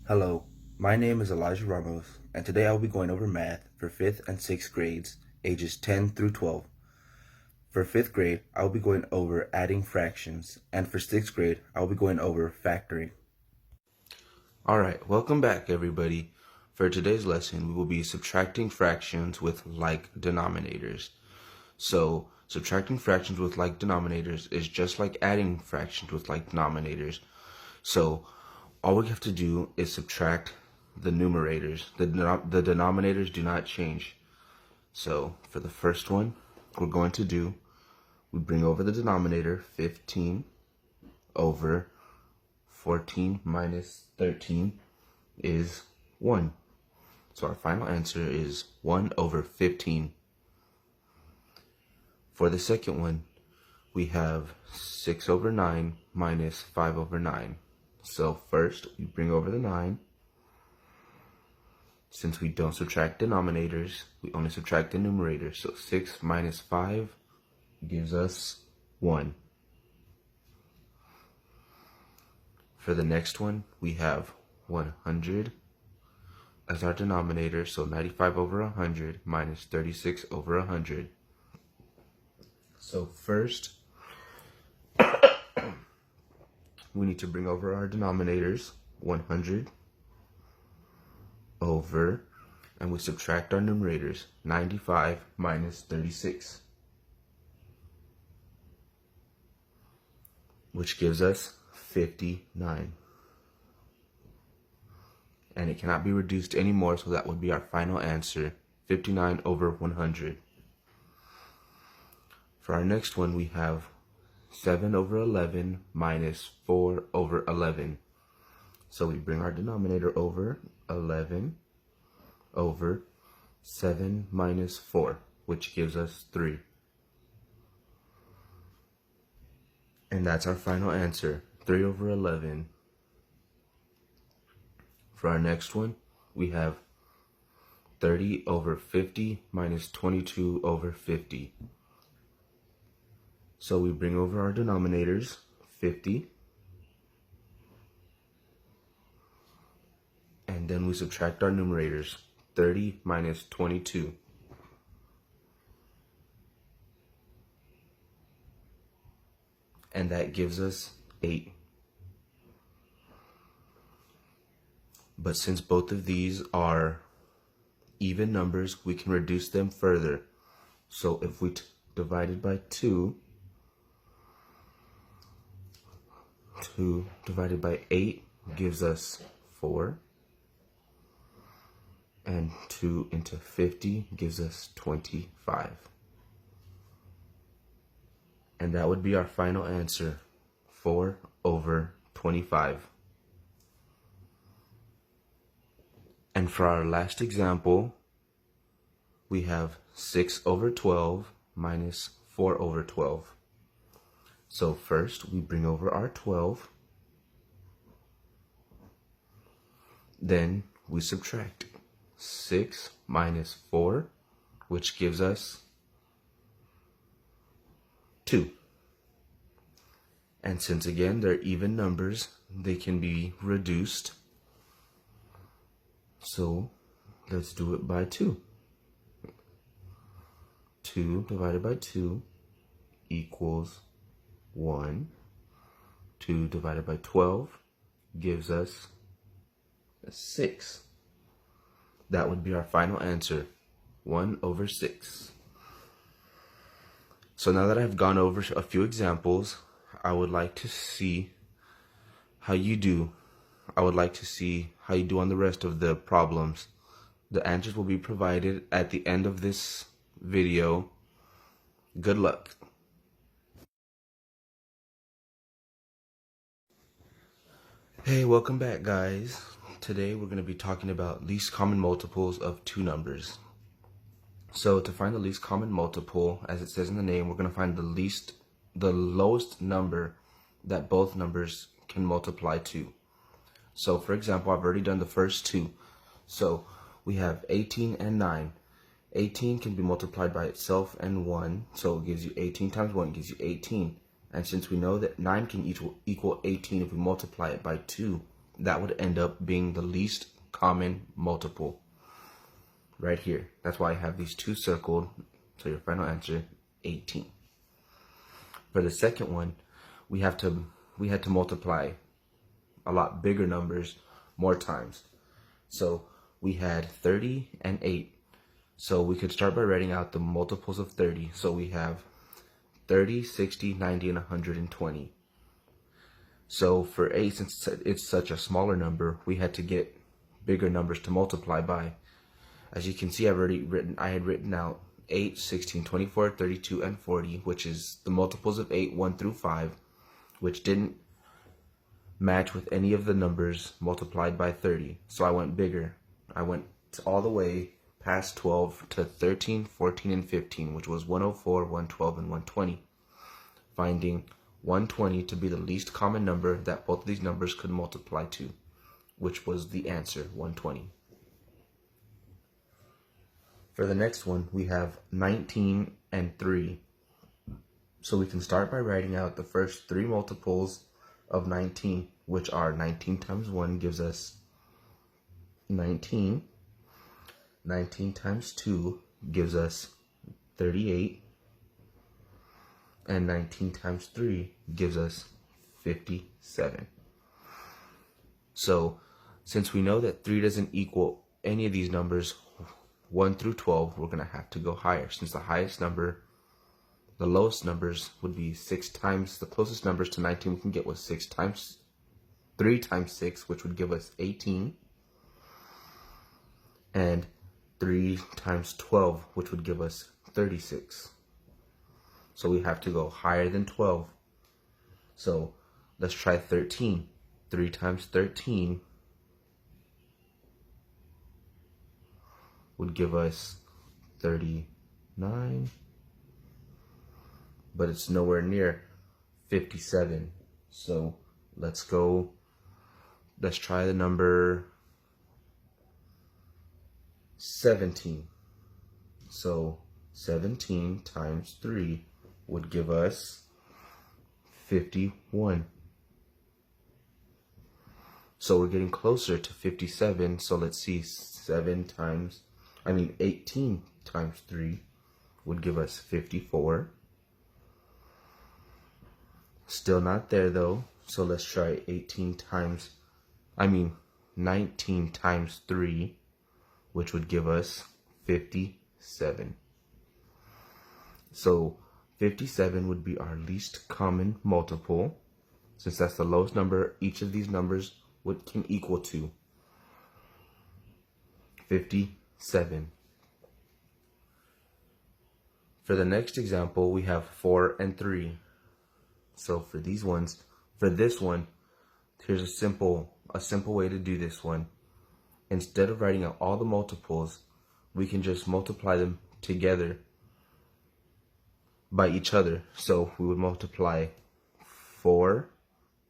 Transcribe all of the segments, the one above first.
Hello, my name is Elijah Ramos, and today I will be going over math for 5th and 6th grades, ages 10 through 12. For 5th grade, I will be going over adding fractions, and for 6th grade, I will be going over factoring. Alright, welcome back everybody. For today's lesson, we will be subtracting fractions with like denominators. So, subtracting fractions with like denominators is just like adding fractions with like denominators. So, all we have to do is subtract the numerators. The denominators do not change. So, for the first one, we bring over the denominator 15 over 14 minus 13 is 1. So our final answer is 1 over 15. For the second one, we have 6 over 9 minus 5 over 9. So first, we bring over the 9. Since we don't subtract denominators, we only subtract the numerators. So 6 minus 5 gives us 1. For the next one, we have 100 as our denominator, so 95 over 100 minus 36 over 100. So first, we need to bring over our denominators, 100 over, and we subtract our numerators, 95 minus 36, which gives us 59. And it cannot be reduced anymore, so that would be our final answer, 59 over 100. For our next one, we have 7 over 11 minus 4 over 11. So we bring our denominator over 11 over 7 minus 4, which gives us 3. And that's our final answer, 3 over 11. For our next one, we have 30 over 50 minus 22 over 50. So we bring over our denominators, 50, and then we subtract our numerators, 30 minus 22. And that gives us 8. But since both of these are even numbers, we can reduce them further. So if we divide it by 2, 2 divided by 8 gives us 4. And 2 into 50 gives us 25. And that would be our final answer, 4 over 25. And for our last example, we have 6 over 12 minus 4 over 12. So first, we bring over our 12. Then we subtract 6 minus 4, which gives us 2. And since again, they're even numbers, they can be reduced. So let's do it by 2. 2 divided by 2 equals 1. 2 divided by 12 gives us 6. That would be our final answer, 1 over 6. So now that I've gone over a few examples, I would like to see how you do. I would like to see how you do on the rest of the problems. The answers will be provided at the end of this video. Good luck. Hey, welcome back guys. Today we're going to be talking about least common multiples of two numbers. So to find the least common multiple, as it says in the name, we're going to find the lowest number that both numbers can multiply to. So for example, I've already done the first two. So we have 18 and 9. 18 can be multiplied by itself and 1, so it gives you 18 times 1 gives you 18. And since we know that 9 can equal 18 if we multiply it by 2, that would end up being the least common multiple right here. That's why I have these two circled. So your final answer, 18. For the second one, we had to multiply a lot bigger numbers more times. So we had 30 and 8. So we could start by writing out the multiples of 30. So we have 30, 60, 90, and 120. So for 8, since it's such a smaller number, we had to get bigger numbers to multiply by. As you can see, I had written out 8, 16, 24, 32, and 40, which is the multiples of 8, 1 through 5, which didn't match with any of the numbers multiplied by 30. So I went bigger. I went all the way past 12 to 13, 14, and 15, which was 104, 112, and 120, finding 120 to be the least common number that both of these numbers could multiply to, which was the answer, 120. For the next one, we have 19 and 3. So we can start by writing out the first three multiples of 19, which are 19 times 1 gives us 19. 19 times 2 gives us 38. And 19 times 3 gives us 57. So since we know that 3 doesn't equal any of these numbers, 1 through 12, we're going to have to go higher, since the lowest numbers would be 6 times, the closest numbers to 19 we can get was 3 times 6, which would give us 18, and 3 times 12, which would give us 36. So we have to go higher than 12. So let's try 13. 3 times 13 would give us 39, but it's nowhere near 57. So let's try the number 17. So 17 times 3 would give us 51. So we're getting closer to 57. So let's see, 18 times 3 would give us 54. Still not there though. So let's try 19 times 3, which would give us 57. So 57 would be our least common multiple, since that's the lowest number each of these numbers can equal to. 57. For the next example, we have 4 and 3. So for this one, here's a simple way to do this one. Instead of writing out all the multiples, we can just multiply them together by each other. So we would multiply 4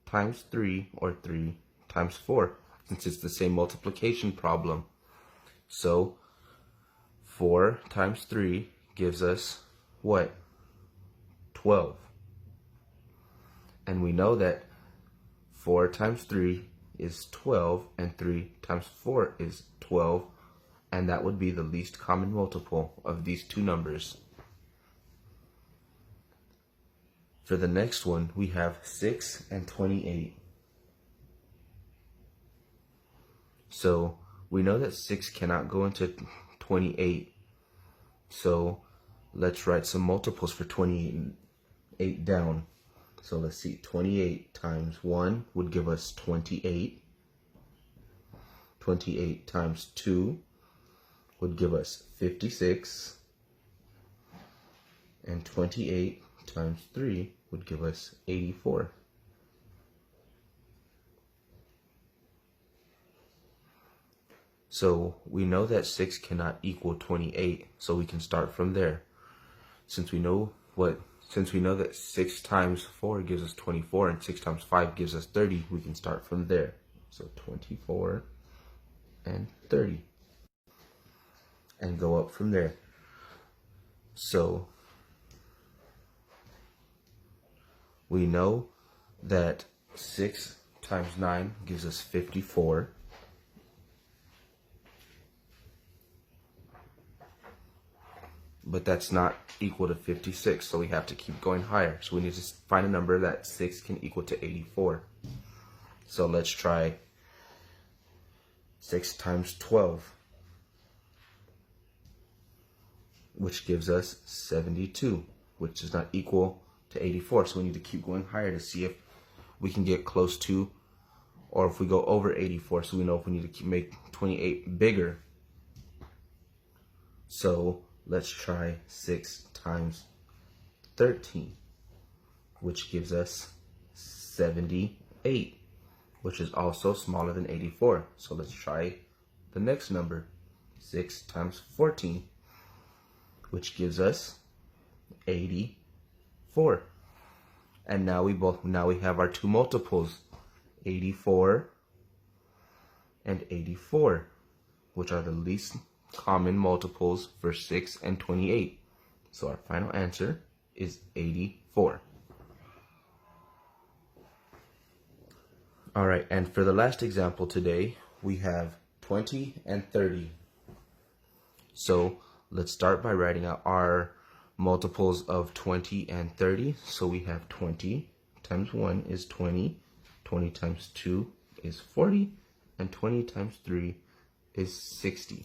times 3, or 3 times 4, since it's the same multiplication problem. So 4 times 3 gives us what? 12. And we know that 4 times 3 is 12, and 3 times 4 is 12, and that would be the least common multiple of these two numbers. For the next one, we have 6 and 28. So we know that 6 cannot go into 28. So let's write some multiples for 28 down. So let's see, 28 times 1 would give us 28. 28 times 2 would give us 56. And 28 times 3 would give us 84. So we know that 6 cannot equal 28, so we can start from there. Since we know that 6 times 4 gives us 24 and 6 times 5 gives us 30, we can start from there. So 24 and 30. And go up from there. So we know that 6 times 9 gives us 54. But that's not equal to 56, so we have to keep going higher. So we need to find a number that 6 can equal to 84. So let's try 6 times 12, which gives us 72, which is not equal to 84. So we need to keep going higher to see if we can get close to, or if we go over 84, so we know if we need to make 28 bigger. So let's try 6 times 13, which gives us 78, which is also smaller than 84. So let's try the next number, 6 times 14, which gives us 84. And now we have our two multiples, 84 and 84, which are the least common multiples for 6 and 28. So our final answer is 84. All right, and for the last example today, we have 20 and 30. So let's start by writing out our multiples of 20 and 30. So we have 20 times 1 is 20, 20 times 2 is 40, and 20 times 3 is 60.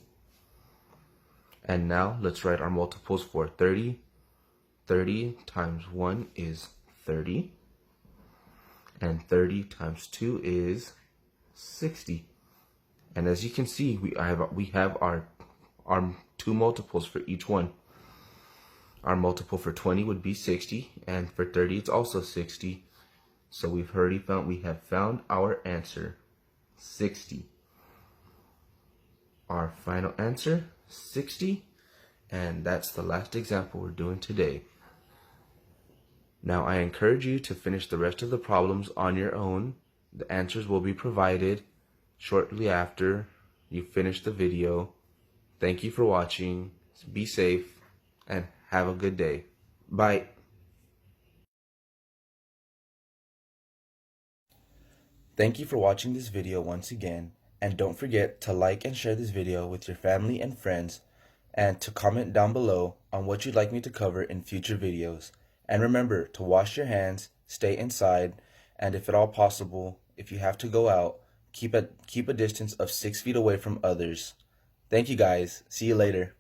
And now let's write our multiples for 30. 30 times 1 is 30, and 30 times 2 is 60. And as you can see, we have our two multiples for each one. Our multiple for 20 would be 60, and for 30 it's also 60. So we have found our answer, 60. Our final answer, 60, and that's the last example we're doing today. Now I encourage you to finish the rest of the problems on your own. The answers will be provided shortly after you finish the video. Thank you for watching. Be safe and have a good day. Bye. Thank you for watching this video once again, and don't forget to like and share this video with your family and friends, and to comment down below on what you'd like me to cover in future videos. And remember to wash your hands, stay inside, and if at all possible, if you have to go out, keep a distance of 6 feet away from others. Thank you guys. See you later.